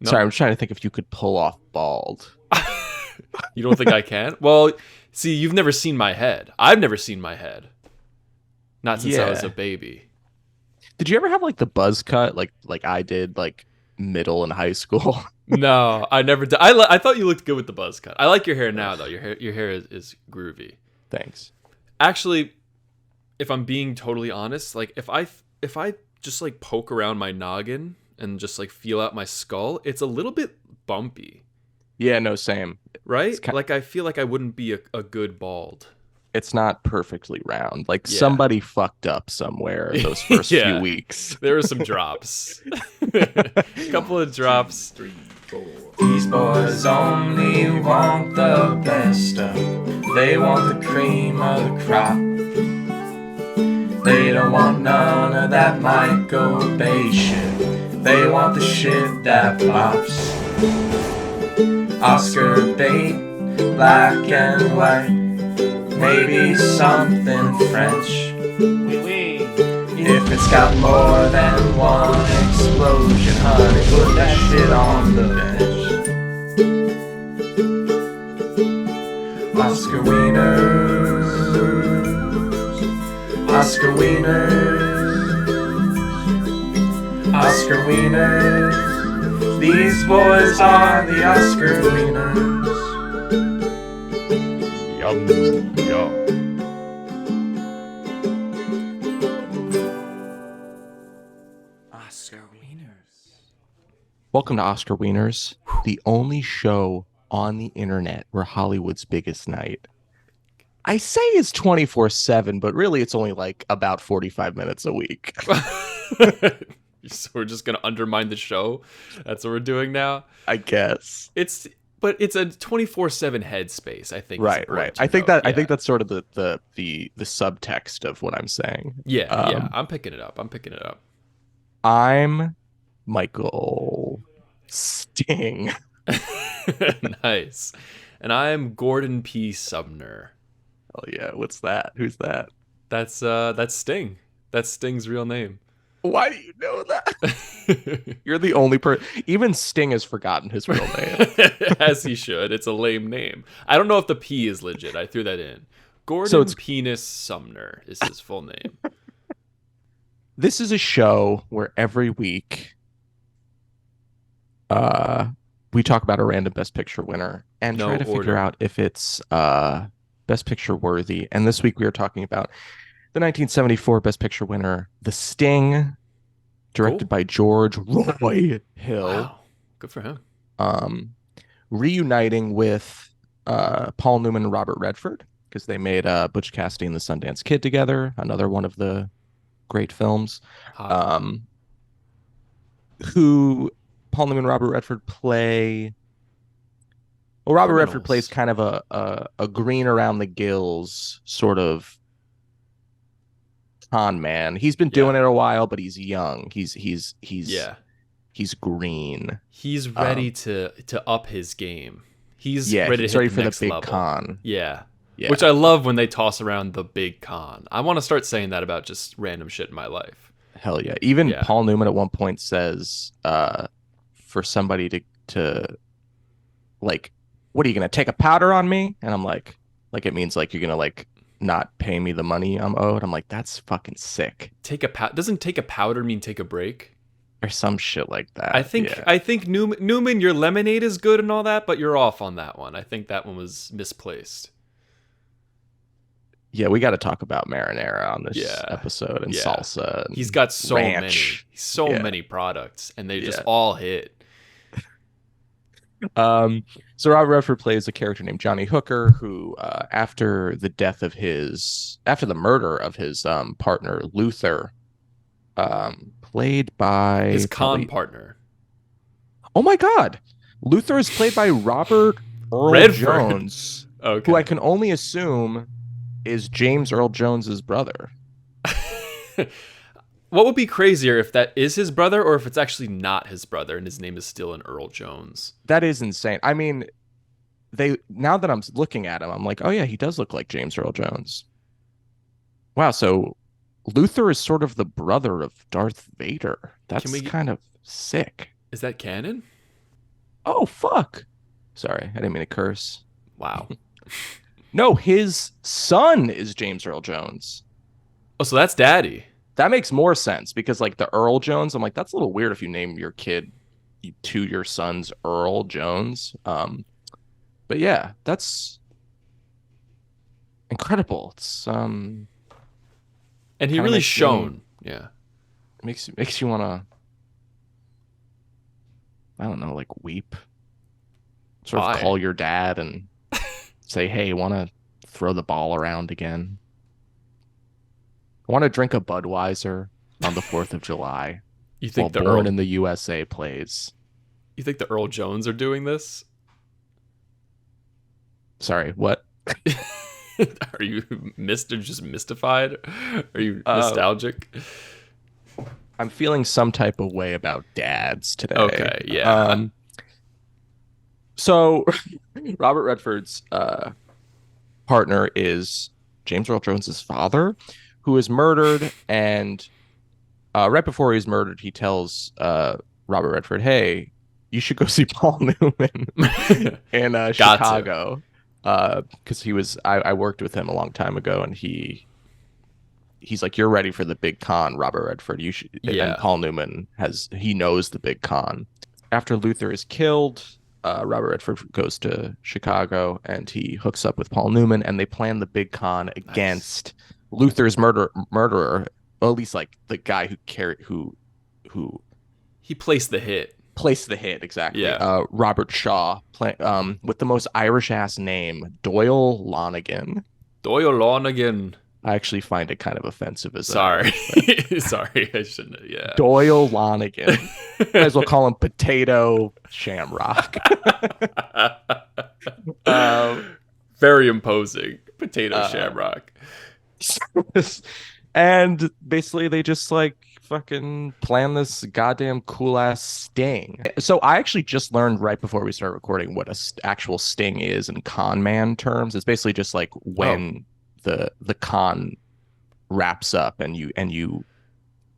Sorry, No? I'm trying to think if you could pull off bald. You don't think I can? Well, see, you've never seen my head. I've never seen my head. Not since I was a Yeah. baby. Did you ever have like the buzz cut like I did like middle and high school? No, I never did. I thought you looked good with the buzz cut. I like your hair now, though. Your hair is groovy. Thanks. Actually, if I'm being totally honest, like if I just like poke around my noggin and just like feel out my skull, it's a little bit bumpy, Yeah, no, same. It's right? kind Like I feel like I wouldn't be a good bald. it's not perfectly round. Like Yeah. somebody fucked up somewhere those first few Yeah. weeks. There were some drops. Couple of drops. These boys only want the best of. They want the cream of the crop. They don't want none of that Michael Bay shit. They want the shit that pops. Oscar bait, black and white. Maybe something French. If it's got more than one explosion, honey, put that shit on the bench. Oscar Wieners, Oscar Wieners, Oscar Wieners. These boys are the Oscar Wieners. Yum, yum. Oscar Wieners. Welcome to Oscar Wieners, the only show on the internet where Hollywood's biggest night. I say it's 24/7, but really it's only like about 45 minutes a week. So we're just gonna undermine the show. That's what we're doing now. I guess. But it's a 24/7 headspace. I think. Is Right, important right. to I think note. that I Yeah. think that's sort of the subtext of what I'm saying. Yeah, yeah. I'm picking it up. I'm picking it up. I'm Michael Sting. Nice. And I'm Gordon P. Sumner. Oh yeah, what's that? Who's that? That's Sting. That's Sting's real name. Why do you know that? You're the only person. Even Sting has forgotten his real name. As he should. It's a lame name. I don't know if the P is legit. I threw that in. Gordon So it's Penis Sumner is his full name. This is a show where every week uh we talk about a random best picture winner and No try to figure order. out if it's best picture worthy. And this week we are talking about the 1974 best picture winner, The Sting, directed Cool. by George Roy Hill, Wow. Good for him. um reuniting with Paul Newman and Robert Redford because they made Butch Cassidy and the Sundance Kid together, another one of the great films. Hot. Who Paul Newman and Robert Redford play. Well, Robert Redford plays Criminals. kind of a green around the gills sort of con man. He's been doing Yeah. it a while, but he's young. Yeah. He's green. He's ready to up his game. He's Yeah, ready he's to hit ready the for the next big level. con. Yeah. Yeah. Which I love when they toss around the big con. I want to start saying that about just random shit in my life. Hell yeah. Even Yeah. Paul Newman at one point says for somebody to like, what are you gonna take a powder on me? And I'm like it means like you're gonna like not pay me the money I'm owed. I'm like, that's fucking sick. Doesn't take a powder mean take a break? Or some shit like that. I think Yeah. I think Newman, your lemonade is good and all that, but you're off on that one. I think that one was misplaced. Yeah, we got to talk about marinara on this Yeah. episode and Yeah. salsa. And He's got so ranch. many Yeah. many products, and they just Yeah. all hit. So Robert Redford plays a character named Johnny Hooker, who, after the murder of his partner Luther, played by His con partner. Oh my God, Luther is played by Robert Earl Redford. Jones, Okay. who I can only assume is James Earl Jones's brother. What would be crazier if that is his brother or if it's actually not his brother and his name is still an Earl Jones? That is insane. I mean, now that I'm looking at him, I'm like, oh yeah, he does look like James Earl Jones. Wow, so Luther is sort of the brother of Darth Vader. That's we- kind of sick. Is that canon? Oh fuck. Sorry, I didn't mean to curse. Wow. No, his son is James Earl Jones. Oh, so that's Daddy. That makes more sense because like the Earl Jones, I'm like, that's a little weird if you name your kid to your son's Earl Jones. But yeah, that's incredible. It's And he kind of really makes me shone. Yeah. makes you wanna, I don't know, like weep. Sort of Why? call your dad and say, hey, wanna throw the ball around again? I want to drink a Budweiser on the 4th of July You while think the Born Earl in the USA plays. you think the Earl Jones are doing this? Sorry, what? Are you just mystified? Are you Uh, nostalgic? I'm feeling some type of way about dads today. Okay, yeah. So Robert Redford's partner is James Earl Jones's father, who is murdered, and right before he's murdered, he tells Robert Redford, "Hey, you should go see Paul Newman in Got to. Chicago." Because I worked with him a long time ago, and he's like, "You're ready for the big con, Robert Redford. You should." And Yeah. Paul Newman he knows the big con. After Luther is killed, Robert Redford goes to Chicago and he hooks up with Paul Newman, and they plan the big con Nice. against Luther's murderer, or at least like the guy who He placed the hit. placed the hit exactly. Yeah. Robert Shaw, with the most Irish ass name, Doyle Lonigan. Doyle Lonigan. I actually find it kind of offensive as an Sorry. Irishman. Sorry, I shouldn't have. Yeah. Doyle Lonigan. Might as well call him Potato Shamrock. um, Very imposing. Potato uh, Shamrock. and basically they just like fucking plan this goddamn cool ass sting. So I actually just learned right before we start recording what a actual sting is in con man terms. It's basically just like Oh. when the con wraps up and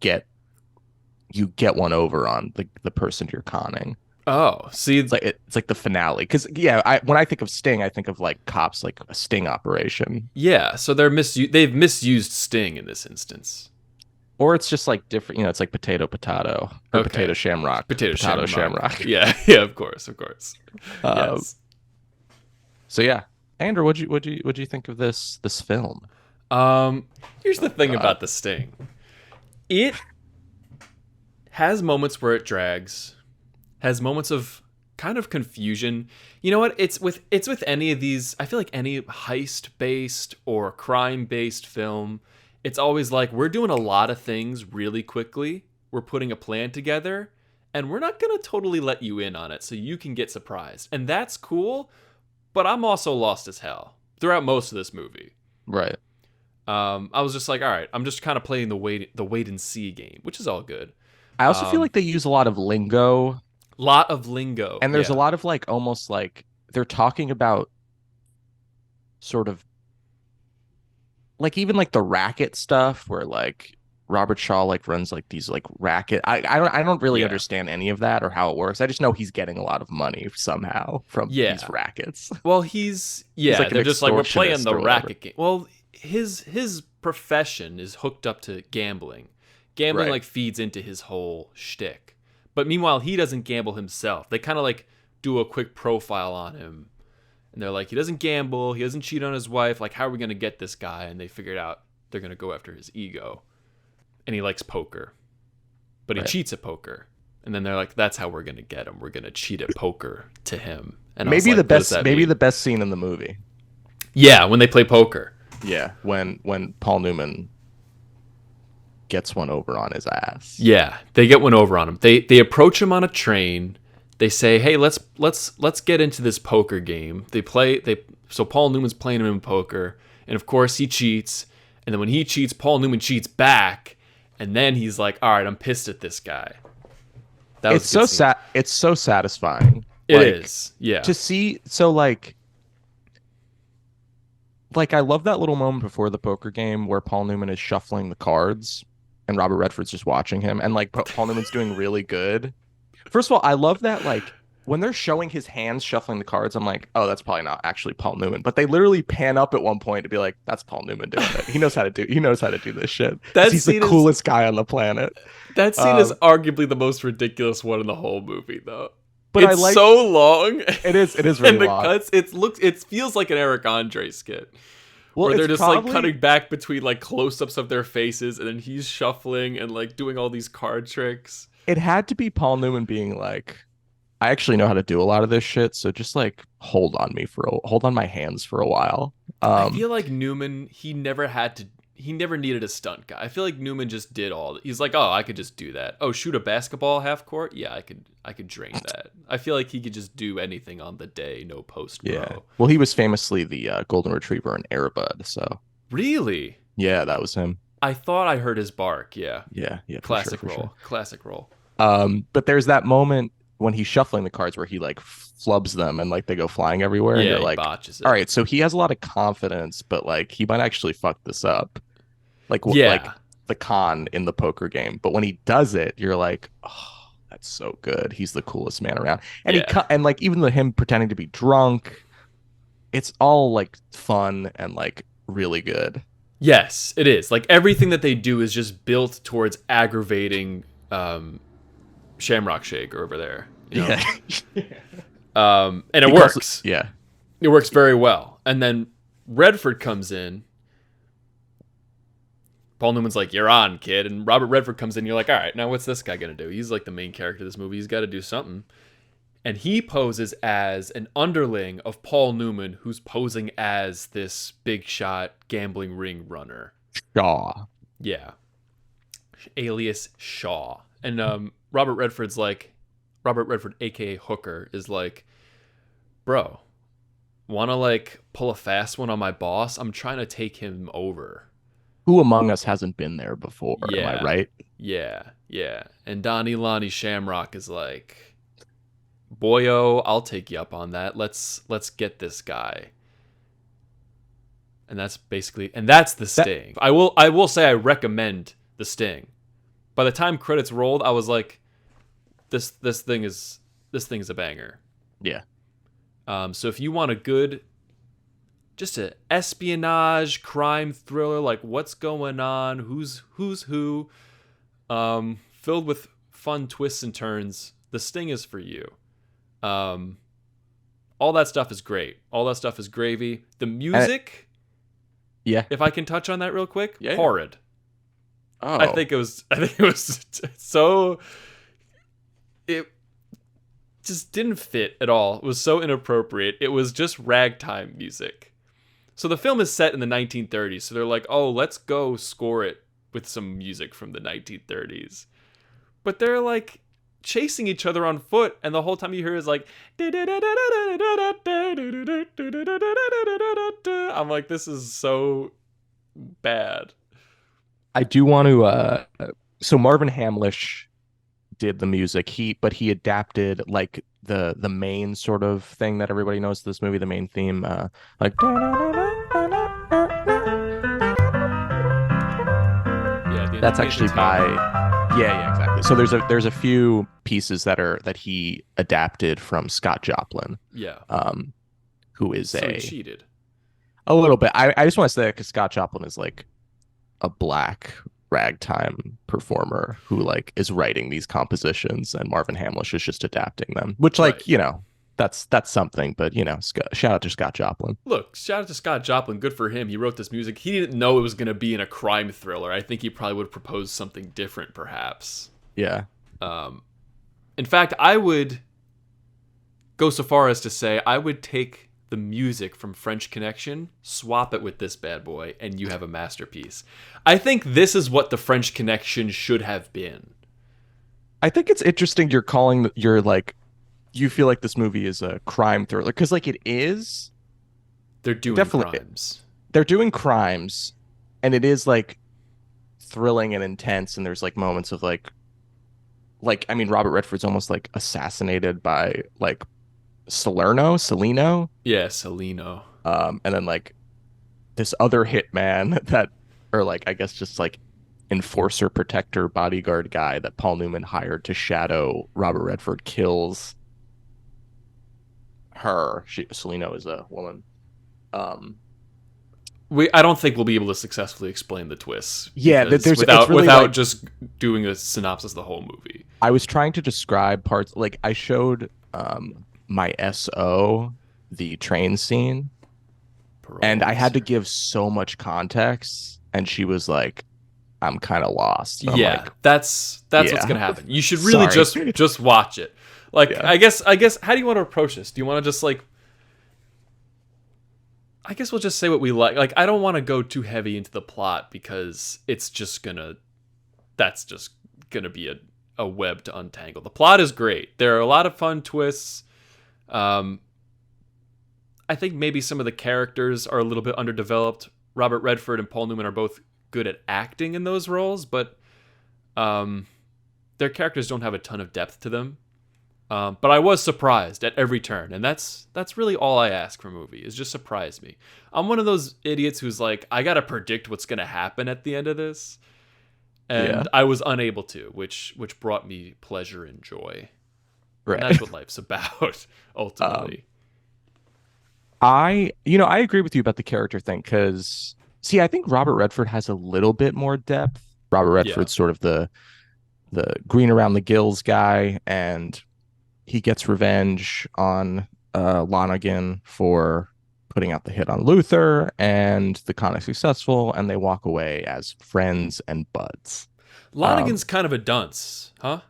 get you get one over on the person you're conning. Oh, see, It's like the finale. Because yeah, when I think of sting, I think of like cops, like a sting operation, yeah. So they've misused Sting in this instance. or it's just like different. It's like potato or Okay. potato shamrock, Potato Shamrock. shamrock. Yeah, yeah. Of course, of course. Um, Yes. so yeah, Andrew, what'd you think of this film? Here's the thing God. about the Sting. It has moments where it drags, has moments of kind of confusion. You know what? It's with any of these. I feel like any heist based or crime based film, it's always like we're doing a lot of things really quickly. We're putting a plan together, and we're not gonna totally let you in on it, so you can get surprised, and that's cool. But I'm also lost as hell throughout most of this movie. Right. I was just like, all right, I'm just kind of playing the wait and see game, which is all good. I also feel like they use a lot of lingo, Lot of lingo, and there's a yeah, lot of like almost like they're talking about sort of like even like the racket stuff where like Robert Shaw like runs like these like racket. I don't really yeah, understand any of that or how it works. I just know he's getting a lot of money somehow from these yeah. rackets. Well, He's like an they're just like we're playing extortionist the or whatever. racket game. Well, his profession is hooked up to gambling. Gambling Right. like feeds into his whole shtick. But meanwhile, he doesn't gamble himself. They kind of like do a quick profile on him, and they're like, he doesn't gamble, he doesn't cheat on his wife. Like, how are we gonna get this guy? And they figured out they're gonna go after his ego, and he likes poker, but he Right. cheats at poker. And then they're like, that's how we're gonna get him. We're gonna cheat at poker to him. And I was Maybe like, the what does best that maybe mean? the best scene in the movie. Yeah, when they play poker. Yeah, when Paul Newman gets one over on his ass. Yeah, they get one over on him. They approach him on a train. They say, "Hey, let's get into this poker game." So Paul Newman's playing him in poker, and of course he cheats. And then when he cheats, Paul Newman cheats back, and then he's like, "All right, I'm pissed at this guy." That was It's a so good scene. sad. It's so satisfying. It Like, is, yeah, to see. So like I love that little moment before the poker game where Paul Newman is shuffling the cards and Robert Redford's just watching him, and like Paul Newman's doing really good. First of all, I love that like when they're showing his hands shuffling the cards, I'm like, oh, that's probably not actually Paul Newman. But they literally pan up at one point to be like, that's Paul Newman doing it. He knows how to do this shit because That he's the scene is coolest guy on the planet. that scene is Um, arguably the most ridiculous one in the whole movie, though. but I It's like so long, it is really and the long. cuts. It feels like an Eric Andre skit. Well, Where they're it's just like probably cutting back between like close-ups of their faces, and then he's shuffling and like doing all these card tricks. it had to be Paul Newman being like, I actually know how to do a lot of this shit, so just like hold on my hands for a while. I feel like Newman, he never needed a stunt guy. I feel like Newman just did all. He's like, oh, I could just do that. Oh, shoot a basketball half court? Yeah, I could drain that. I feel like he could just do anything on the day, no post pro. Yeah. Well, he was famously the golden retriever in Air Bud, so Really? yeah, that was him. I thought I heard his bark. Yeah. Yeah, yeah, Classic for role. sure. Classic role. But there's that moment when he's shuffling the cards where he like flubs them and like they go flying everywhere, and Yeah, you're he like, botches it. all right, so he has a lot of confidence, but like he might actually fuck this up, like like Yeah. the con in the poker game. But when he does it, you're like, oh, that's so good. He's the coolest man around, and Yeah. and like even him pretending to be drunk, it's all like fun and like really good. Yes, it is. Like everything that they do is just built towards aggravating Shamrock Shake over there. You know? Yeah. And it Because- works. Yeah. It works very well. And then Redford comes in. Paul Newman's like, "You're on, kid." And Robert Redford comes in. You're like, "All right, now what's this guy gonna do? He's like the main character of this movie. He's got to do something." And he poses as an underling of Paul Newman, who's posing as this big shot gambling ring runner. Shaw. Yeah. Alias Shaw. And Robert Redford, aka Hooker, is like, "Bro, wanna like pull a fast one on my boss? I'm trying to take him over." Who among us hasn't been there before? Am Yeah. I right? Yeah, yeah. And Donnie Lonnie Shamrock is like, "Boyo, I'll take you up on that. Let's get this guy." And that's the Sting. I will say I recommend the Sting. By the time credits rolled, I was like, this thing is a banger. Yeah. So if you want just a espionage crime thriller, like what's going on, who's who, filled with fun twists and turns, The Sting is for you. All that stuff is great. All that stuff is gravy. The music, Yeah. if I can touch on that real quick, Yeah. horrid. Oh. I think it was so, it just didn't fit at all. It was so inappropriate. It was just ragtime music. So the film is set in the 1930s. So they're like, "Oh, let's go score it with some music from the 1930s." But they're like chasing each other on foot, and the whole time you hear is like, I'm like, this is so bad. I do want to so Marvin Hamlish did the music. But he adapted like the main sort of thing that everybody knows this movie, the main theme, like Yeah, that's actually by yeah, exactly. So there's a few pieces that he adapted from Scott Joplin, Yeah. who is So he cheated. a little bit. I just want to say that because Scott Joplin is like a black ragtime performer who like is writing these compositions, and Marvin Hamlish is just adapting them, which like Right. that's something. But shout out to Scott Joplin. Look, shout out to Scott Joplin. Good for him. He wrote this music. He didn't know it was going to be in a crime thriller. I think he probably would propose something different, perhaps. Yeah. In fact, I would go so far as to say I would take the music from French Connection, swap it with this bad boy, and you have a masterpiece. I think this is what the French Connection should have been. I think it's interesting you're like you feel like this movie is a crime thriller because like it is. They're doing Definitely. crimes. They're doing crimes, and it is like thrilling and intense, and there's like moments of like I mean Robert Redford's almost like assassinated by like Salino, Yeah, Salino. and then like this other hitman that, or like I guess just like enforcer, protector, bodyguard guy that Paul Newman hired to shadow Robert Redford kills Selena is a woman. Um, I don't think we'll be able to successfully explain the twists yeah, because it's without really without like just doing a synopsis of the whole movie. I was trying to describe parts like I showed my SO the train scene Parole and I had to officer. give so much context and she was like, I'm kind of lost. And I'm Yeah, like, that's what's yeah, gonna happen. You should really sorry. just watch it. Like Yeah. I guess how do you want to approach this? Do you want to just like I guess we'll just say what we like. Like I don't want to go too heavy into the plot because it's just gonna that's just gonna be a web to untangle. The plot is great. There are a lot of fun twists. Um, I think maybe some of the characters are a little bit underdeveloped. Robert Redford and Paul Newman are both good at acting in those roles, but um, their characters don't have a ton of depth to them. But I was surprised at every turn, and that's really all I ask from a movie is just surprise me. I'm one of those idiots who's like, I gotta predict what's gonna happen at the end of this, Yeah. and I was unable to, which brought me pleasure and joy. And Right. that's what life's about, Um, ultimately. I agree with you about the character thing because, see, I think Robert Redford has a little bit more depth. Robert Yeah. Redford's sort of the green around the gills guy, and he gets revenge on Lonergan for putting out the hit on Luther, and the con is successful, and they walk away as friends and buds. Lonigan's kind of a dunce, huh?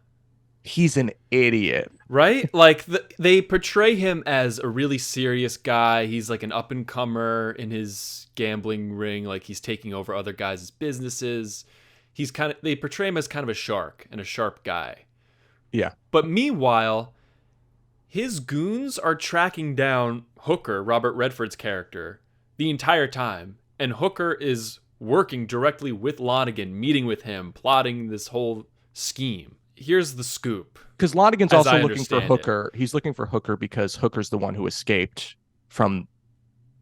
He's an idiot. Right? Like they portray him as a really serious guy. He's like an up and comer in his gambling ring, like he's taking over other guys' businesses. They portray him as kind of a shark and a sharp guy. Yeah. But meanwhile, his goons are tracking down Hooker, Robert Redford's character, the entire time. And Hooker is working directly with Lonigan, meeting with him, plotting this whole scheme. Here's the scoop, Because Lonergan's as also I looking for understand it. Hooker. He's looking for Hooker because Hooker's the one who escaped from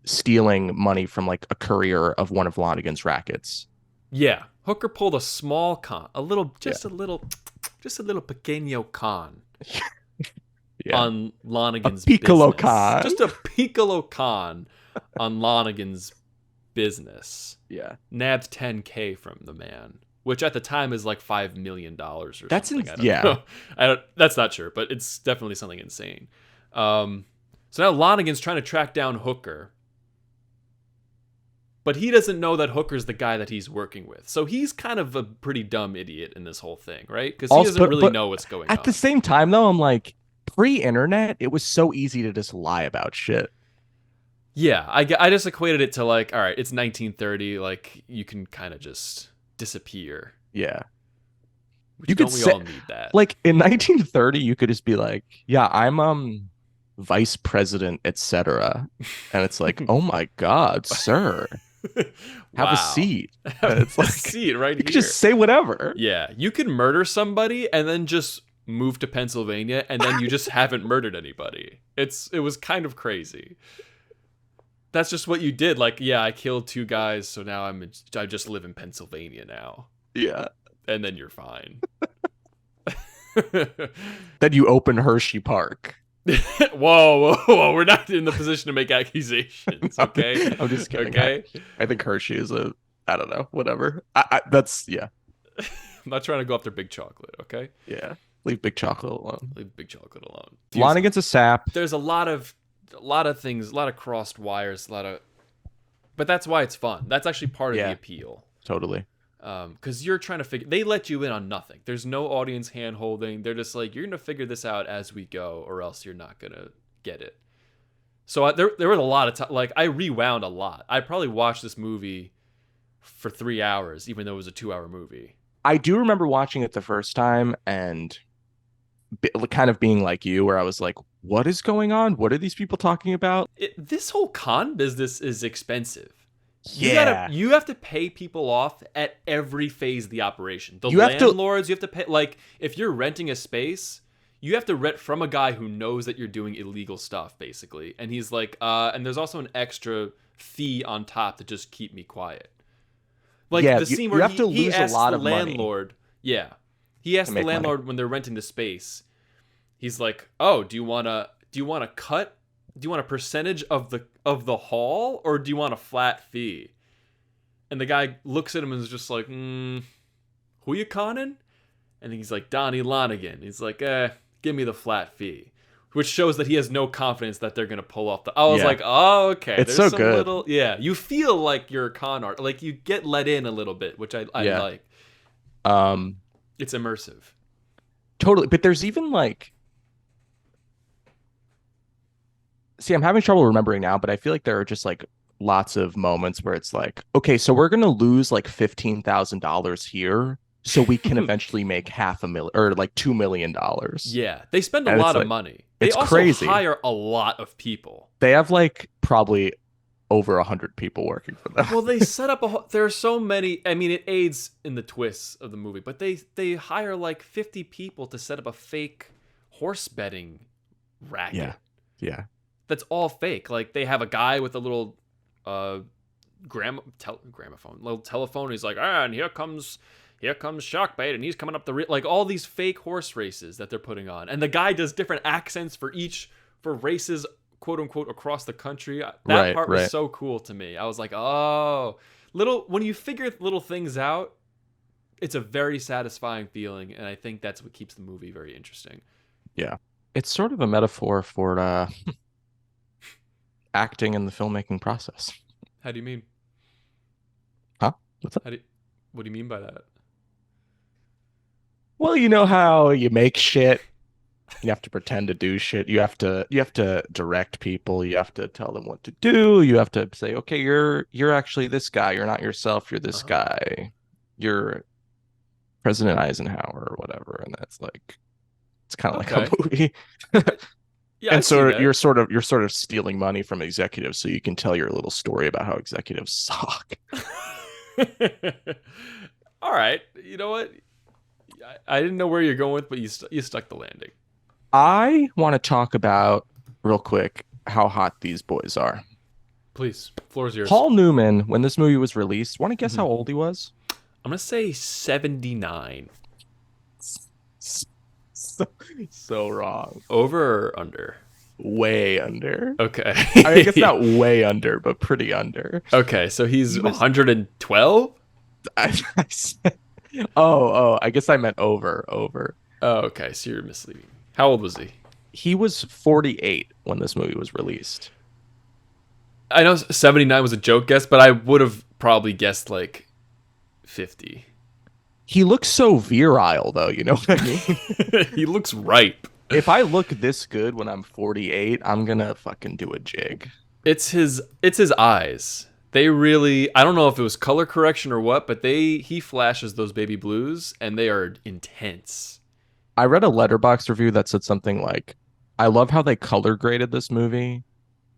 stealing money from like a courier of one of Lonergan's rackets. Yeah, Hooker pulled a small con, Yeah. just a little pequeño con Yeah. on A Lonigan's piccolo business. con. Just a piccolo con on Lonigan's business. Yeah. Nabbed 10K from the man, which at the time is like $5 million or That's something. I don't yeah. know. That's not sure, but it's definitely something insane. So now Lonigan's trying to track down Hooker, but he doesn't know that Hooker's the guy that he's working with. So he's kind of a pretty dumb idiot in this whole thing, right? Because he Also, doesn't really but know what's going at on. the same time, though, I'm like, pre-internet, it was so easy to just lie about shit. Yeah, I just equated it to like, all right, it's 1930, like you can kind of just disappear. Yeah. Which You could don't we say, all need that? like in 1930, you could just be like, yeah, I'm vice president, etc. And it's like, oh my God, sir, have a Wow. seat. Have And it's a like seat right you could here. just say whatever. Yeah, you could murder somebody and then just move to Pennsylvania and then you just haven't murdered anybody. It was kind of crazy. That's just what you did. Like, yeah, I killed 2 guys, so now I just live in Pennsylvania now. Yeah. And then you're fine. Then you open Hershey Park. Whoa, we're not in the position to make accusations, okay? I'm just kidding. Okay? I think Hershey is I don't know, whatever. That's yeah. I'm not trying to go after Big Chocolate, okay? Yeah. Leave Big Chocolate alone. Leave Big Chocolate alone. Lonigan's a sap. There's a lot of things, a lot of crossed wires, but that's why it's fun. That's actually part of the appeal. Totally. Because you're trying to figure. They let you in on nothing. There's no audience hand holding. They're just like, you're gonna figure this out as we go, or else you're not gonna get it. So there was a lot of time. Like I rewound a lot. I probably watched this movie for 3 hours, even though it was a 2-hour movie. I do remember watching it the first time and kind of being like you, where I was like, what is going on? What are these people talking about? This whole con business is expensive. Yeah. You have to pay people off at every phase of the operation. The You have to- landlords, you have to pay. Like, if you're renting a space, you have to rent from a guy who knows that you're doing illegal stuff, basically. And he's like, and there's also an extra fee on top to just keep me quiet. Like Yeah, the scene you where have to he lose a asks lot the of money landlord. Yeah, he asks to the make money. landlord when they're renting the space. He's like, "Oh, do you wanna cut do you want a percentage of the haul, or do you want a flat fee? And the guy looks at him and is just like, who you conning? And he's like, Donnie Lonigan. He's like, give me the flat fee. Which shows that he has no confidence that they're going to pull off the... I was Yeah. like, oh, okay. It's There's so some good. little... Yeah, you feel like you're a con art. Like, you get let in a little bit, which I Yeah. like. Um, It's immersive. totally. But there's even like, see, I'm having trouble remembering now, but I feel like there are just like lots of moments where it's like, okay, so we're gonna lose like $15,000 here, so we can eventually make half a million or like $2 million. Yeah, they spend a And it's lot of like, money. They it's also crazy. hire a lot of people. They have like probably over 100 people working for them. Well, they set up there are so many. I mean, it aids in the twists of the movie, but they hire like 50 people to set up a fake horse betting racket. Yeah. Yeah. That's all fake. Like, they have a guy with a little gramophone, little telephone. He's like, and here comes Shark Bait, and he's coming up the like all these fake horse races that they're putting on, and the guy does different accents for races, quote unquote, across the country. That part was so cool to me. I was like, oh, when you figure little things out, it's a very satisfying feeling, and I think that's what keeps the movie very interesting. Yeah. It's sort of a metaphor for acting in the filmmaking process. How do you mean? Huh? What's that? What do you mean by that? Well, you know how you make shit. You have to pretend to do shit. You have to direct people. You have to tell them what to do. You have to say, okay, you're actually this guy. You're not yourself. You're this guy. You're President Eisenhower or whatever. And that's like, it's kind of like a movie. Yeah, and so you're sort of stealing money from executives so you can tell your little story about how executives suck. All right, you know what? I didn't know where you're going with, but you stuck the landing. I want to talk about real quick how hot these boys are. Please, floor is yours. Paul Newman, when this movie was released, want to guess how old he was? I'm gonna say 79. So wrong. Over or under? Way under. Okay. I guess not way under, but pretty under. Okay, so he's 112? I said, I guess I meant over. Oh, okay, so you're misleading. How old was he? He was 48 when this movie was released. I know 79 was a joke guess, but I would have probably guessed like 50. He looks so virile, though. You know what I mean? He looks ripe. If I look this good when I'm 48, I'm gonna fucking do a jig. It's his eyes. They really, I don't know if it was color correction or what, but he flashes those baby blues and they are intense. I read a Letterboxd review that said something like, I love how they color graded this movie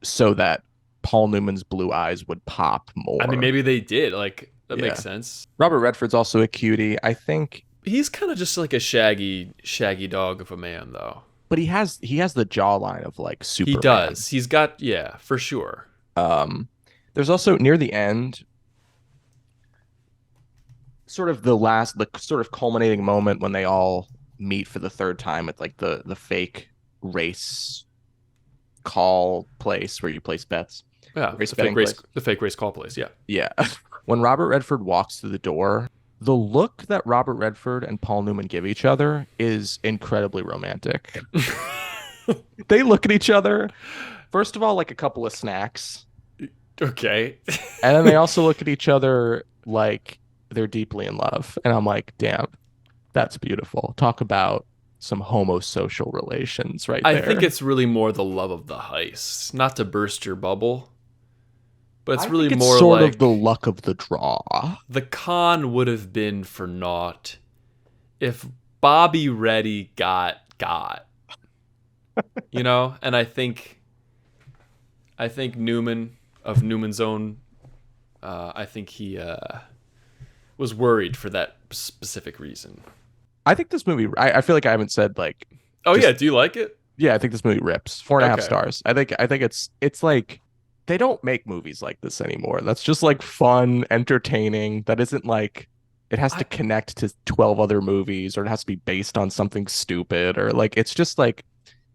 so that Paul Newman's blue eyes would pop more. I mean, maybe they did. Like, that makes sense. Robert Redford's also a cutie. I think he's kind of just like a shaggy dog of a man, though. But he has the jawline of like Superman. He does. He's got, yeah, for sure. There's also near the end, sort of the sort of culminating moment when they all meet for the third time at like the fake race call place where you place bets. Yeah, the fake race call place. Yeah. Yeah. When Robert Redford walks through the door, the look that Robert Redford and Paul Newman give each other is incredibly romantic. They look at each other, first of all, like a couple of snacks. Okay. And then they also look at each other like they're deeply in love. And I'm like, damn, that's beautiful. Talk about some homosocial relations right there. I think it's really more the love of the heist. Not to burst your bubble, but it's really more sort like of the luck of the draw. The con would have been for naught if Bobby Reddy got. You know? And I think Newman of Newman's Own, I think he was worried for that specific reason. I think this movie, I feel like I haven't said like. Oh yeah, do you like it? Yeah, I think this movie rips. 4.5 stars. I think it's like they don't make movies like this anymore. That's just like fun, entertaining. That isn't like it has to connect to 12 other movies or it has to be based on something stupid or like it's just like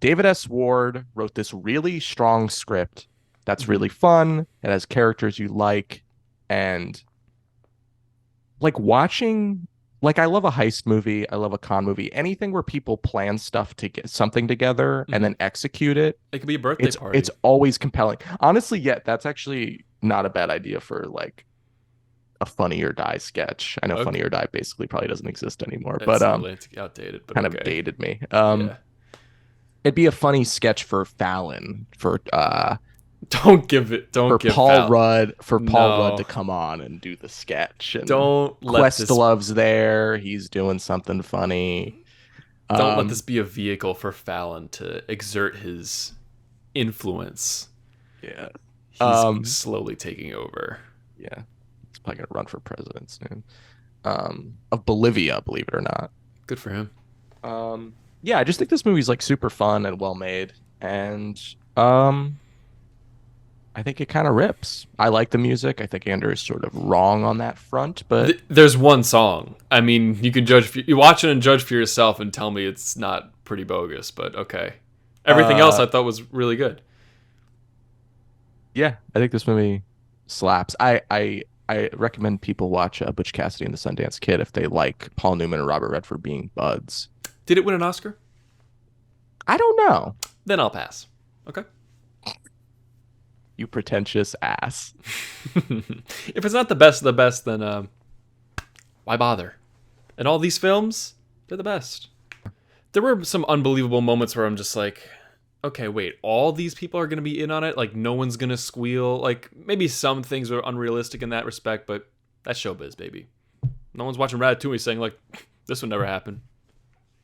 David S. Ward wrote this really strong script that's Mhm. really fun. It has characters you like, and like watching like I love a heist movie, I love a con movie, anything where people plan stuff to get something together and Mhm. then execute it. It could be a birthday It's party. always compelling. Honestly, yeah, that's actually not a bad idea for like a Funny or Die sketch. I know Okay. Funny or Die basically probably doesn't exist anymore, but It's a little outdated, but kind of okay. dated me. Yeah. It'd be a funny sketch for Fallon Don't give Val. For Paul Rudd to No. come on and do the sketch, and Don't let this Questlove's there, he's doing something funny. don't let this Um be a vehicle for Fallon to exert his influence. yeah. He's Um slowly taking over. yeah. He's probably gonna run for president soon. Of Bolivia, believe it or not. Good for him. Yeah, I just think this movie's like super fun and well made, and um I think it kind of rips. I like the music. I think Andrew is sort of wrong on that front, but There's one song. I mean, you can judge. You watch it and judge for yourself, and tell me it's not pretty bogus. But okay, everything else uh I thought was really good. yeah, I think this movie slaps. I recommend people watch Butch Cassidy and the Sundance Kid if they like Paul Newman and Robert Redford being buds. Did it win an Oscar? I don't know. Then I'll pass. Okay. You pretentious ass. If it's not the best of the best, then why bother? And all these films, they're the best. There were some unbelievable moments where I'm just like, okay, wait, all these people are going to be in on it? Like, no one's going to squeal? Like, maybe some things are unrealistic in that respect, but that's showbiz, baby. No one's watching Ratatouille saying, like, this would never happen.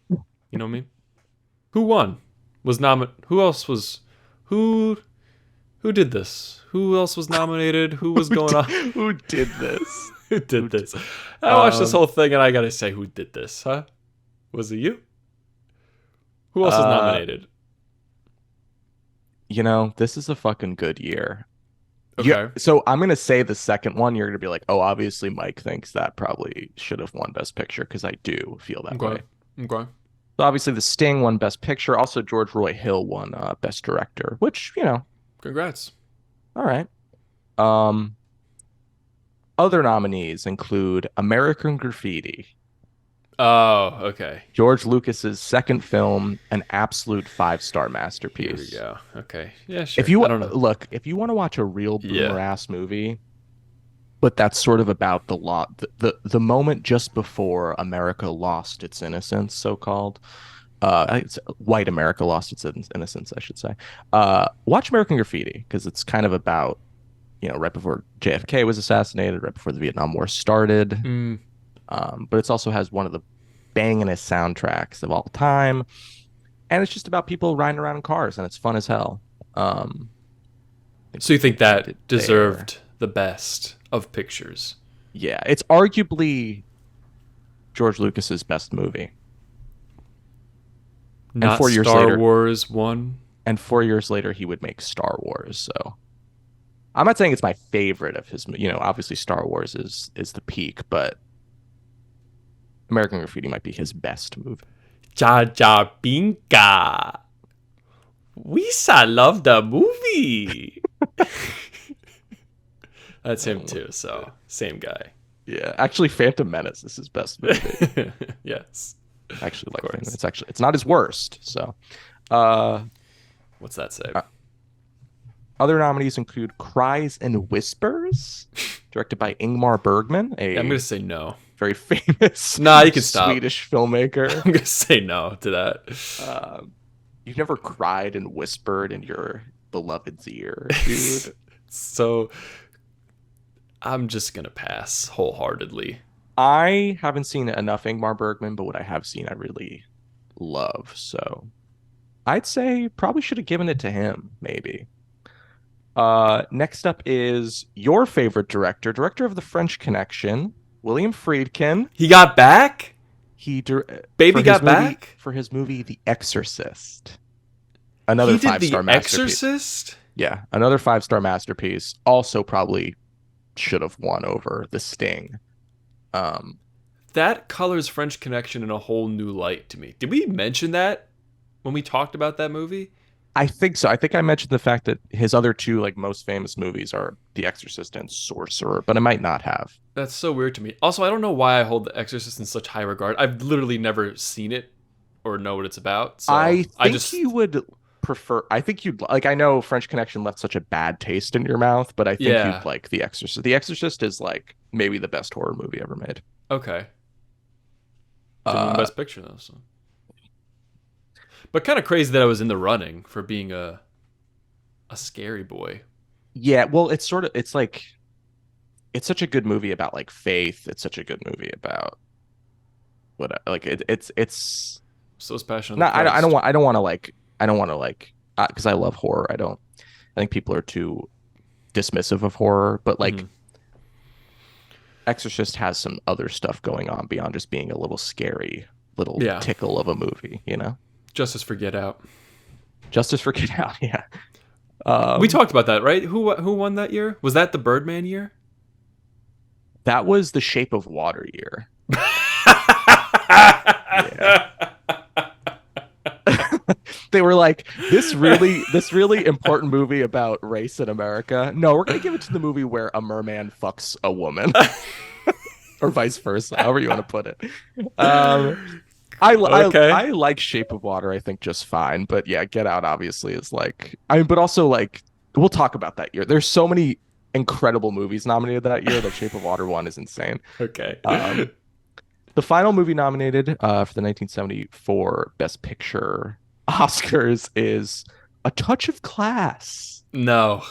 You know what I mean? Who won? Who else was... Who... Who did this? Who else was nominated? Who was going on? Who did this? Who did this? I watched this Um, whole thing and I gotta say, who did this, huh? Was it you? Who else was uh, nominated? this is a fucking good year. Yeah, Okay. so I'm gonna say the second one. You're gonna be like, oh, obviously Mike thinks that probably should have won Best Picture because I do feel that way. Okay. Okay. So obviously, The Sting won Best Picture. Also, George Roy Hill won Best Director, which Congrats. all right. Um, Other nominees include American Graffiti, Oh, okay. George Lucas's second film, an absolute five-star Here we masterpiece. go. Okay. Yeah, If sure. you I don't know. look, if you want to watch a real Yeah. boomer ass movie, but that's sort of about the moment just before America lost its innocence, so called. It's white America lost its innocence, I should say. Watch American Graffiti because it's kind of about right before JFK was assassinated, right before the Vietnam War started. Mm. But it also has one of the bangingest soundtracks of all time, and it's just about people riding around in cars, and it's fun as hell. Um, So you think End that it there. deserved the best of pictures? Yeah, it's arguably George Lucas's best movie. And Not 4 years Star later, Wars 1? and 4 years later, he would make Star Wars. So I'm not saying it's my favorite of his. Obviously Star Wars is the peak, but American Graffiti might be his best movie. Jar Jar Binka. We saw love the movie. That's him too, so same guy. Yeah, actually, Phantom Menace is his best movie. Yes, I actually of like Phantom. course. It's not his worst. So, uh, What's that say? uh, other nominees include Cries and Whispers, directed by Ingmar Bergman, Yeah, I'm a gonna say no. very famous Nah, you can stop. Swedish filmmaker. I'm gonna say no to that. Um, you've never cried and whispered in your beloved's ear, dude. So I'm just gonna pass wholeheartedly. I haven't seen enough Ingmar Bergman, but what I have seen, I really love. So I'd say probably should have given it to him, maybe. Next up is your favorite director of The French Connection, William Friedkin. He got back. He Baby got back. for his movie The Exorcist. Another He did five-star The masterpiece. Exorcist. Yeah, another five-star masterpiece. Also probably should have won over The Sting. Um, That colors French Connection in a whole new light to me. Did we mention that when we talked about that movie? I think so. I think I mentioned the fact that his other two like most famous movies are The Exorcist and Sorcerer, but I might not have. That's so weird to me. Also, I don't know why I hold The Exorcist in such high regard. I've literally never seen it or know what it's about. So I I think just, you would prefer. I think you'd like. I know French Connection left such a bad taste in your mouth, but I think you'd yeah, like The Exorcist. The Exorcist is like maybe the best horror movie ever made. okay. Didn't win Uh, Best Picture though. So. But kind of crazy that I was in the running for being a scary boy. yeah. Well, it's sort of. It's like it's such a good movie about like faith. It's such a good movie about what like it's So is Passion of the not. I don't Christ. want. I don't want to like. I don't want to like because I love horror. I don't. I think people are too dismissive of horror, but like Mhm. Exorcist has some other stuff going on beyond just being a little scary, little Yeah, tickle of a movie, you know? Justice for Get Out. Justice for Get Out, yeah. We Um, talked about that, right? Who won that year? Was that the Birdman year? that was the Shape of Water year. Yeah. They were like, this really important movie about race in America. No, we're gonna give it to the movie where a merman fucks a woman. Or vice versa, however you want to put it. Okay. I like Shape of Water, I think just fine, but yeah, Get Out obviously is like I mean, but also like we'll talk about that year. There's so many incredible movies nominated that year that Shape of Water one is insane. Okay. Um, the final movie nominated for the 1974 Best Picture Oscars is A Touch of Class. No,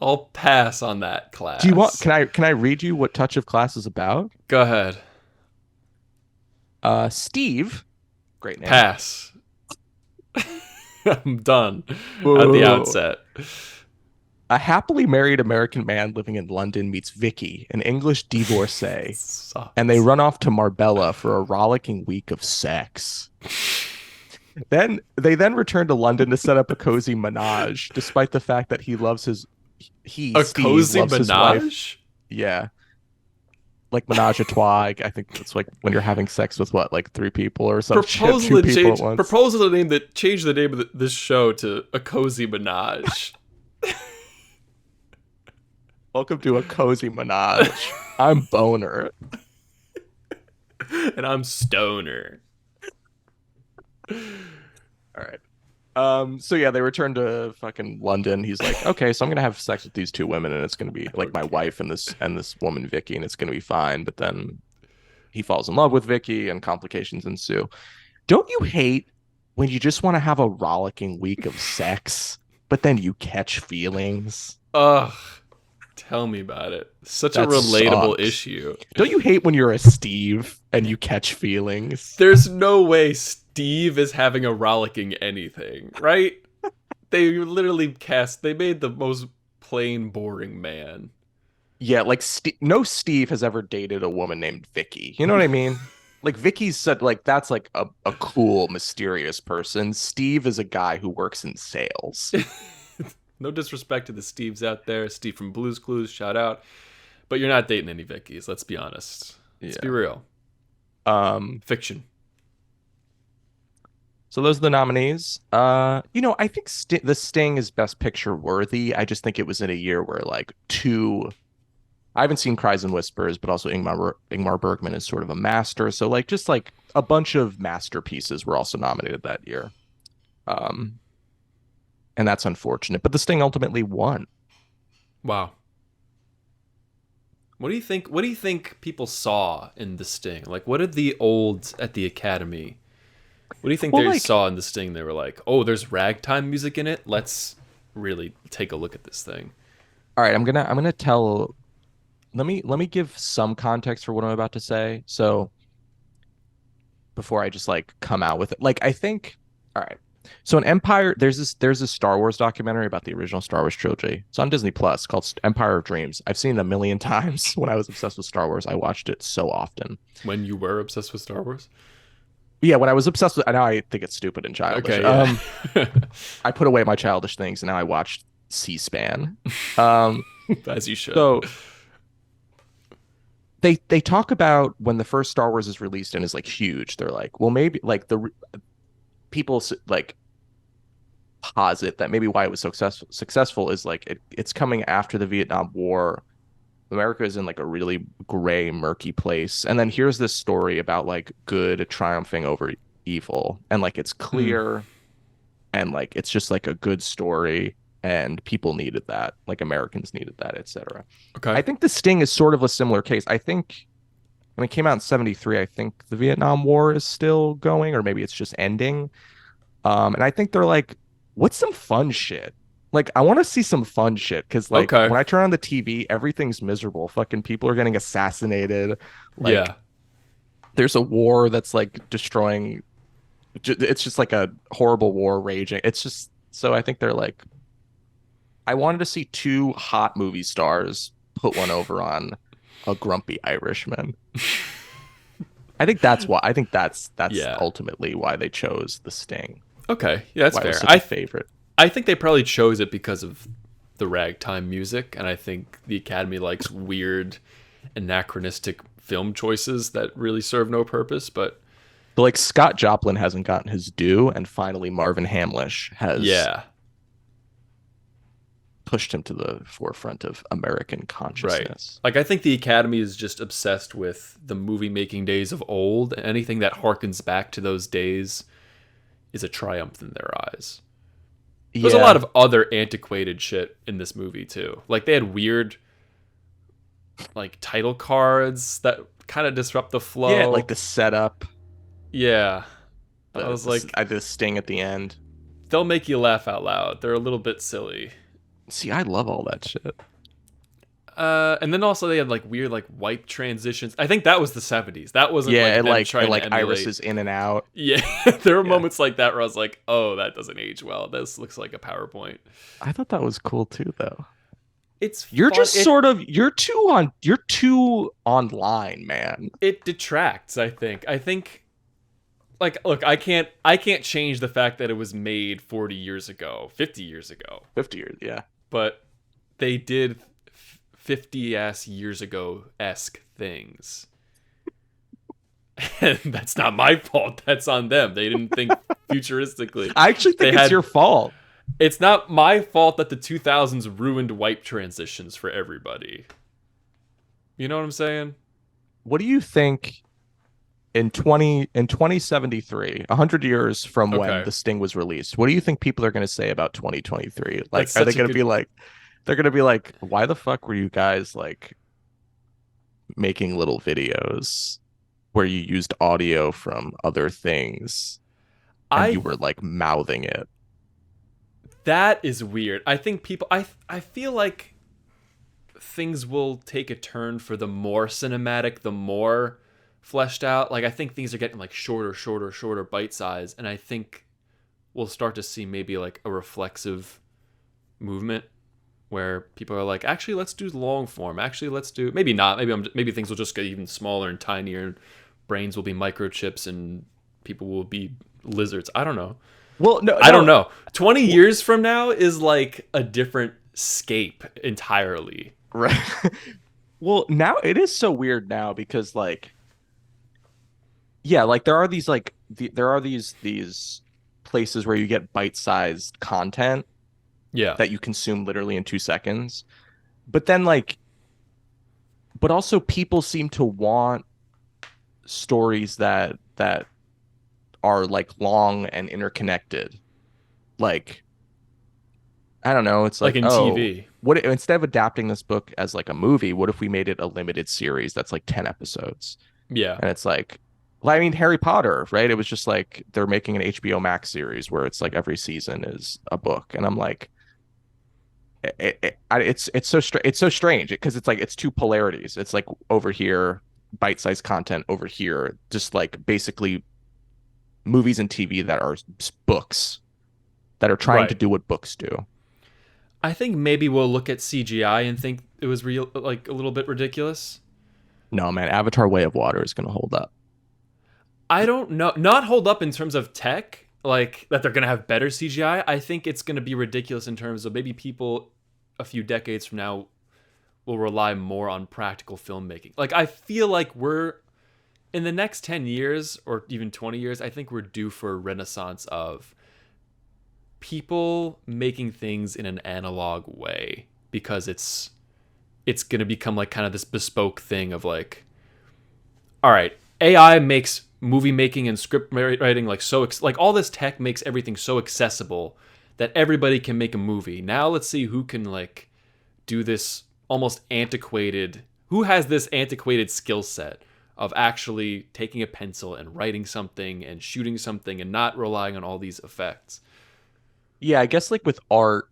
I'll pass on that Do you want? class. Can I read you what Touch of Class is about? Go ahead. Steve, great name. Pass. I'm done at the Whoa. outset. A happily married American man living in London meets Vicky, an English divorcee, and they Sucks. run off to Marbella for a rollicking week of sex. Then they return to London to set up a cozy menage, despite the fact that A Steve, cozy loves his wife. menage? Yeah, like menage a trois. I think it's like when you're having sex with what, like three people or some shit, two people at once. Change the name of this show to A Cozy Menage. Welcome to a cozy menage. I'm Boner. And I'm Stoner. All right. So yeah, they return to fucking London. He's like, okay, so I'm gonna have sex with these two women, and it's gonna be like my Okay. wife and this woman Vicky, and it's gonna be fine. But then he falls in love with Vicky, and complications ensue. Don't you hate when you just want to have a rollicking week of sex, but then you catch feelings? Ugh. Tell me about it. Such a That relatable sucks. issue. Don't you hate when you're a Steve and you catch feelings? There's no way Steve is having a rollicking anything, right? They literally they made the most plain, boring man. Yeah, like no Steve has ever dated a woman named Vicky. You know what I mean? Like Vicky's said, like that's like a cool, mysterious person. Steve is a guy who works in sales. No disrespect to the Steves out there. Steve from Blue's Clues, shout out. But you're not dating any Vickies, let's be honest. Let's be Yeah. real. Um. Fiction. So those are the nominees. I think The Sting is Best Picture worthy. I just think it was in a year where like two. I haven't seen Cries and Whispers, but also Ingmar Bergman is sort of a master. So like just like a bunch of masterpieces were also nominated that year. Um, and that's unfortunate. But The Sting ultimately won. Wow. What do you think people saw in The Sting? Like what did the olds at the Academy, what do you think Well, they like, saw in The Sting? They were like, "Oh, there's ragtime music in it. Let's really take a look at this thing." all right, I'm gonna tell. Let me give some context for what I'm about to say. So before I just like come out with it, like I think, all right. So in Empire, there's this Star Wars documentary about the original Star Wars trilogy. It's on Disney Plus called Empire of Dreams. I've seen it a million times. When I was obsessed with Star Wars, I watched it so often. When you were obsessed with Star Wars? Yeah, when I was obsessed with, now I think it's stupid and childish. Okay, yeah. I put away my childish things and now I watched C-SPAN. Um, As you should. so they talk about when the first Star Wars is released and is like huge. They're like, well, maybe like people like posit that maybe why it was successful is like it's coming after the Vietnam War. America is in like a really gray, murky place. And then here's this story about like good triumphing over evil. And like it's Hmm. clear and like it's just like a good story and people needed that. Like Americans needed that, etc. Okay. I think The Sting is sort of a similar case. I think when it came out in 73, I think the Vietnam War is still going, or maybe it's just ending. And I think they're like, what's some fun shit? Like, I want to see some fun shit because, like, Okay. when I turn on the TV, everything's miserable. Fucking people are getting assassinated. Like, Yeah. there's a war that's like destroying. It's just like a horrible war raging. It's just so I think they're like, I wanted to see two hot movie stars put one over on a grumpy Irishman. I think that's why. I think that's Yeah. ultimately why they chose The Sting. Okay. Yeah, that's Why it was fair. such a favorite. I think they probably chose it because of the ragtime music, and I think the Academy likes weird, anachronistic film choices that really serve no purpose. But But like Scott Joplin hasn't gotten his due, and finally Marvin Hamlish has yeah, pushed him to the forefront of American right. consciousness. Like I think the Academy is just obsessed with the movie making days of old. Anything that harkens back to those days is a triumph in their eyes. There's a lot Yeah, of other antiquated shit in this movie too. Like they had weird like title cards that kind of disrupt the yeah, like flow. the setup, Yeah. I the was like, the sting at the end. they'll make you laugh out loud. They're a little bit silly. See, I love all that shit. And then also they had like weird like wipe transitions. I think that was the 70s. That wasn't Yeah, like and them and trying to like emulate. irises in and out. Yeah, there were Yeah, moments like that where I was like, "Oh, that doesn't age well. This looks like a PowerPoint." I thought that was cool too, though. It's You're fun. just sort of you're too online, man. It detracts, I think. I think like look, I can't change the fact that it was made 40 years ago, 50 years ago. 50 years, yeah. But they did 50 ass years ago esque things. And that's not my fault. That's on them. They didn't think futuristically. I actually They think it's had your fault. It's not my fault that the 2000s ruined wipe transitions for everybody. You know what I'm saying? What do you think in 2073, 100 years from when Okay. the Sting was released? What do you think people are going to say about 2023? Like, That's are they such a going to good be like, they're going to be like, why the fuck were you guys like making little videos where you used audio from other things and you I were like mouthing it? That is weird. I think people I feel like things will take a turn for the more cinematic, the more fleshed out. Like I think things are getting like shorter bite size, and I think we'll start to see maybe like a reflexive movement where people are like, actually, let's do long form. Actually, let's do maybe not. Maybe things will just get even smaller and tinier, and brains will be microchips, and people will be lizards. I don't know. Well, no, I don't no. know. 20 years from now is like a different scape entirely. Right. Well, now it is so weird now because like yeah, like there are these like there are these places where you get bite-sized content Yeah. that you consume literally in 2 seconds. But then like but also people seem to want stories that are like long and interconnected. Like I don't know, it's Like like, in oh, TV. what instead of adapting this book as like a movie, what if we made it a limited series that's like 10 episodes? Yeah. And it's like, well, I mean, Harry Potter, right? It was just like they're making an HBO Max series where it's like every season is a book, and I'm like, it's so strange because it's like it's two polarities. It's like over here, bite-sized content, over here, just like basically movies and TV that are books that are trying to Right. do what books do. I think maybe we'll look at CGI and think it was real, like a little bit ridiculous. No, man, Avatar: Way of Water is going to hold up. I don't know. Not hold up in terms of tech, like that they're going to have better CGI. I think it's going to be ridiculous in terms of maybe people a few decades from now will rely more on practical filmmaking. Like I feel like we're in the next 10 years or even 20 years, I think we're due for a renaissance of people making things in an analog way, because it's going to become like kind of this bespoke thing of like, all right, AI makes movie making and script writing like like all this tech makes everything so accessible that everybody can make a movie. Now let's see who can like do this almost antiquated, who has this antiquated skill set of actually taking a pencil and writing something and shooting something and not relying on all these effects. Yeah, I guess like with art,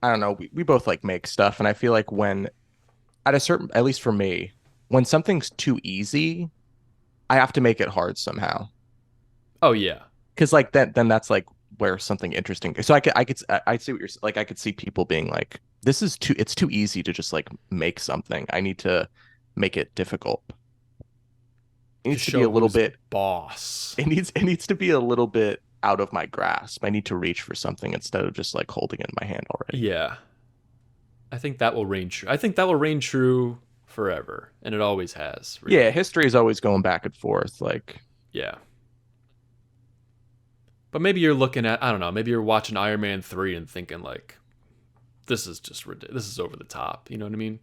I don't know, we both like make stuff, and I feel like when at a certain, at least for me, when something's too easy, I have to make it hard somehow. Oh yeah. Because like then that's like where something interesting. So I see what you're like. I could see people being like, this is too, it's too easy to just like make something. I need to make it difficult. It To needs to be a show little who's bit. boss. It needs to be a little bit out of my grasp. I need to reach for something instead of just like holding it in my hand already. Yeah. I think that will reign true. I think that will reign true forever, and it always has, really. Yeah, history is always going back and forth. Like, Yeah. But maybe you're looking at, I don't know, maybe you're watching Iron Man 3 and thinking like, this is just ridiculous. This is over the top. You know what I mean?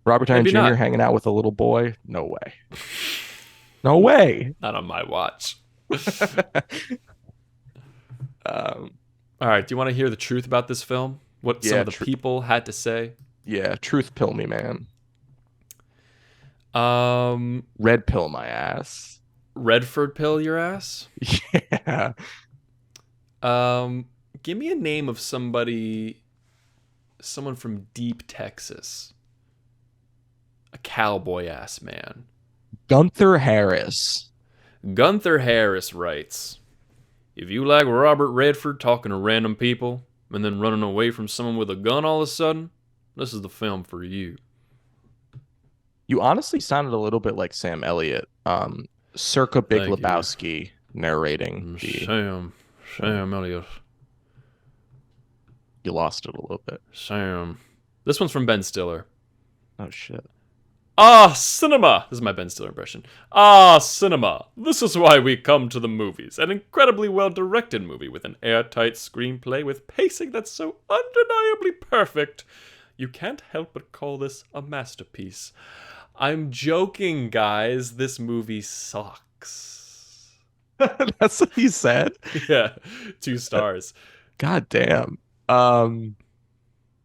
Robert Downey Maybe Jr. not. hanging out with a little boy? No way. No way. Not on my watch. um, All right, do you want to hear the truth about this film? What some yeah, of the people had to say? yeah, truth pill me, man. Um, Red pill my ass. Redford pill your ass? Yeah. Give me a name of someone from deep Texas. A cowboy ass man. Gunther Harris. Gunther Harris writes, if you like Robert Redford talking to random people and then running away from someone with a gun all of a sudden, this is the film for you. You honestly sounded a little bit like Sam Elliott. Circa Big Thank you. Lebowski narrating the. Sam Elliott. You lost it a little bit. Sam. This one's from Ben Stiller. Oh shit. Ah, cinema! This is my Ben Stiller impression. Ah, cinema. This is why we come to the movies. An incredibly well-directed movie with an airtight screenplay with pacing that's so undeniably perfect. You can't help but call this a masterpiece. I'm joking, guys. This movie sucks. That's what he said. Yeah, 2 stars. God damn.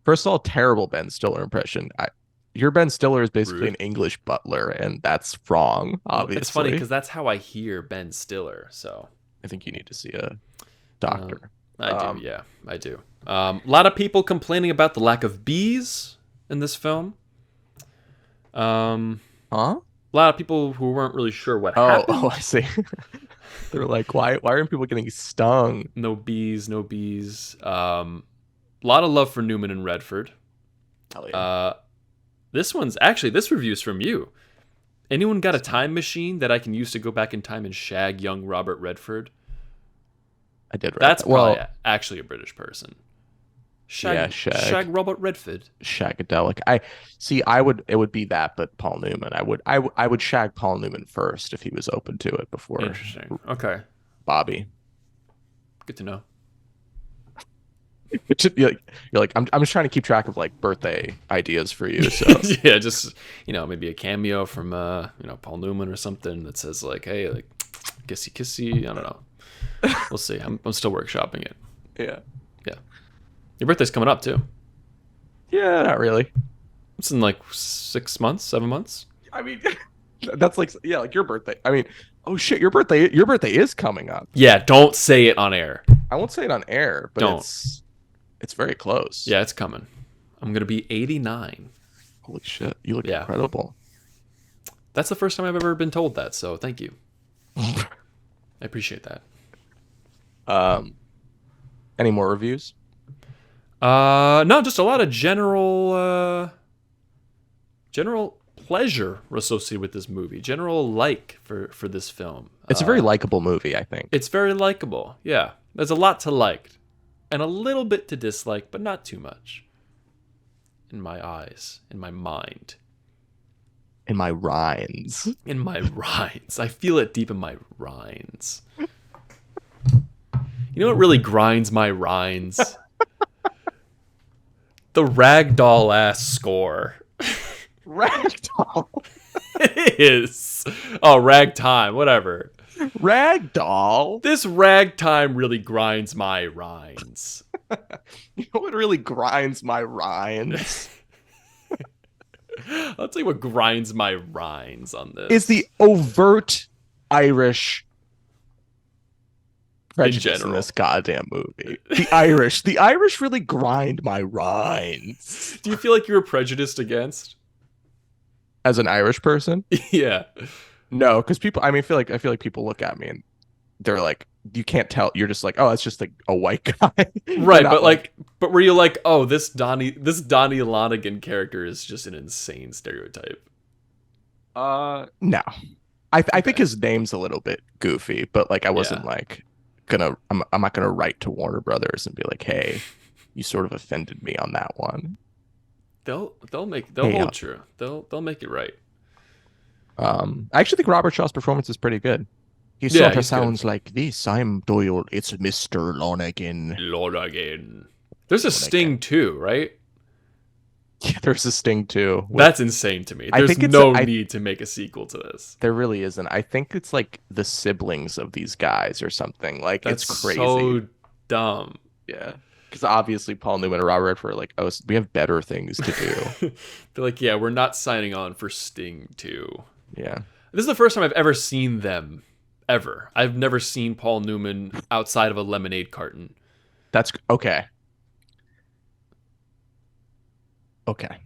First of all, terrible Ben Stiller impression. Your Ben Stiller is basically Rude. an English butler, and that's wrong, obviously. It's funny because that's how I hear Ben Stiller, so. I think you need to see a doctor. I do, yeah, I do. A lot of people complaining about the lack of bees in this film. Huh? A lot of people who weren't really sure what Oh, happened. I see. They're like, why aren't people getting stung? No bees, no bees. A lot of love for Newman and Redford. Hell yeah. This review's from you. Anyone got a time machine that I can use to go back in time and shag young Robert Redford? I did write That's that. Well, probably actually a British person. yeah, Shag Robert Redford. shagadelic. It would be that, but Paul Newman. I would shag Paul Newman first if he was open to it before Interesting. Okay. Bobby. Good to know. You're like, I'm just trying to keep track of like birthday ideas for you. So Yeah, just maybe a cameo from Paul Newman or something that says like, hey, like kissy kissy. I don't know. We'll see. I'm still workshopping it. yeah. Yeah. Your birthday's coming up too. Yeah, not really. It's in like 6 months, 7 months. I mean, that's like, yeah, like your birthday. I mean, oh shit, your birthday is coming up. Yeah, don't say it on air. I won't say it on air, but Don't. it's very close. Yeah, it's coming. I'm gonna be 89. Holy shit, you look Yeah. incredible. That's the first time I've ever been told that, so thank you. I appreciate that. Any more reviews? No, just a lot of general pleasure associated with this movie. General like for this film. It's a very likable movie, I think. It's very likable. Yeah, there's a lot to like, and a little bit to dislike, but not too much. In my eyes, in my mind. in my rinds. In my rinds. I feel it deep in my rinds. You know what really grinds my rinds? The ragdoll ass score. Ragdoll. It is. Oh, ragtime, whatever. Ragdoll. This ragtime really grinds my rinds. You know what really grinds my rinds? I'll tell you what grinds my rinds on this. Is the overt Irish prejudice in this goddamn movie. The Irish really grind my rinds. Do you feel like you were prejudiced against? As an Irish person? Yeah. No, because people. I feel like people look at me and they're like, you can't tell. You're just like, oh, it's just like a white guy, right? But were you like, oh, this Donnie Lonigan character is just an insane stereotype? No. I think his name's a little bit goofy, but like I wasn't like I'm not gonna write to Warner Brothers and be like, hey, you sort of offended me on that one. They'll hold true. They'll make it right. I actually think Robert Shaw's performance is pretty good. He sort of sounds like this. I'm Doyle. It's Mr. Lonergan. Lonergan. There's a Sting too, right? Yeah, there's a Sting too. That's insane to me. There's no need to make a sequel to this. There really isn't. I think it's like the siblings of these guys or something. Like That's it's crazy. So dumb. Yeah. Because obviously Paul Newman and Robert Redford are like, oh, we have better things to do. They're like, yeah, we're not signing on for Sting 2. Yeah. This is the first time I've ever seen them. Ever. I've never seen Paul Newman outside of a lemonade carton. That's okay. Okay.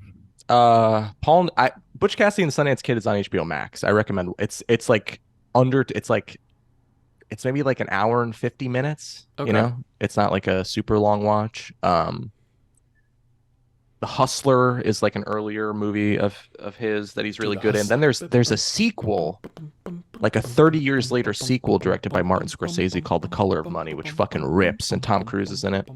Butch Cassidy and the Sundance Kid is on HBO Max. I recommend. It's maybe like an hour and 50 minutes. Okay. You know, it's not like a super long watch. The Hustler is like an earlier movie of his that he's really good in. Then there's a sequel, like a 30 years later sequel directed by Martin Scorsese called The Color of Money, which fucking rips, and Tom Cruise is in it.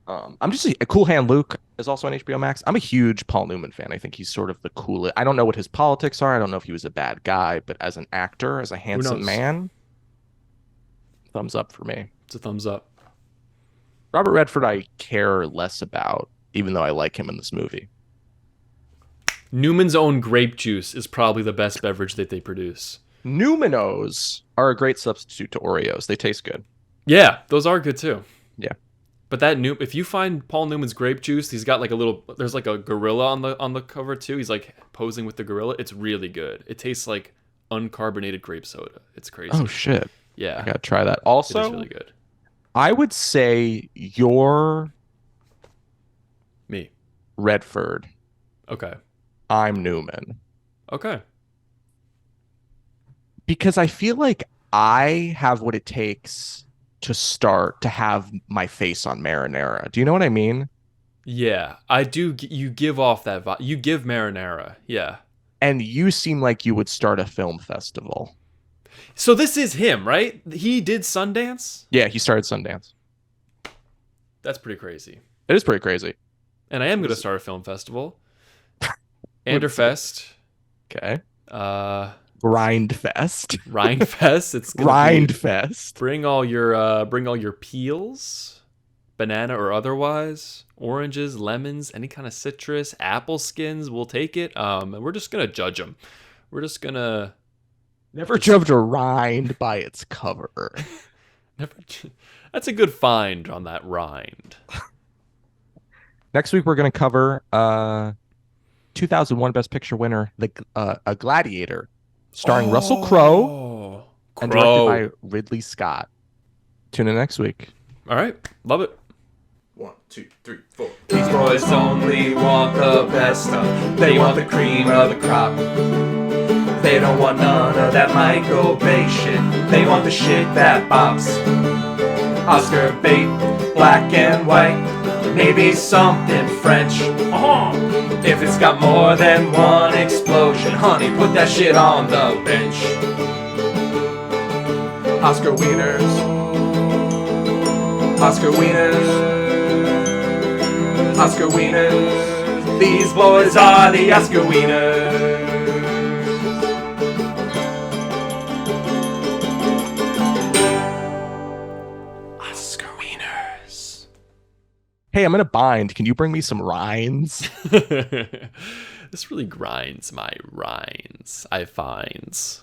I'm just a Cool Hand Luke is also on HBO Max. I'm a huge Paul Newman fan. I think he's sort of the coolest. I don't know what his politics are. I don't know if he was a bad guy, but as an actor, as a handsome man, thumbs up for me. It's a thumbs up. Robert Redford, I care less about, even though I like him in this movie. Newman's Own grape juice is probably the best beverage that they produce. Numinos are a great substitute to Oreos. They taste good. Yeah, those are good too. Yeah. But if you find Paul Newman's grape juice, he's got like there's like a gorilla on the cover too. He's like posing with the gorilla. It's really good. It tastes like uncarbonated grape soda. It's crazy. Oh shit. Yeah. I gotta try that. Also, it is really good. I would say Me. Redford. Okay. I'm Newman. Okay. Because I feel like I have what it takes to have my face on marinara. Do you know what I mean? Yeah, I do. You give off that vibe. You give marinara. Yeah. And you seem like you would start a film festival. So this is him, right? He did Sundance? Yeah, he started Sundance. That's pretty crazy. It is pretty crazy. And I am going to start a film festival. Anderfest. Okay. Rindfest. It's Rindfest. Bring all your peels, banana or otherwise, oranges, lemons, any kind of citrus, apple skins. We'll take it. And we're just gonna judge them. We're just gonna never judge a rind by its cover. That's a good find on that rind. Next week we're gonna cover 2001 Best Picture winner, A Gladiator, starring Russell Crowe and directed by Ridley Scott. Tune in next week. All right, love it. 1, 2, 3, 4. These boys only want the best stuff. They want the cream of the crop. They don't want none of that Michael Bay shit. They want the shit that bops. Oscar bait, black and white, maybe something French. If it's got more than one explosion, honey, put that shit on the bench. Oscar wieners, Oscar wieners, Oscar wieners. These boys are the Oscar wieners. hey, I'm in a bind. Can you bring me some rinds? This really grinds my rinds, I finds.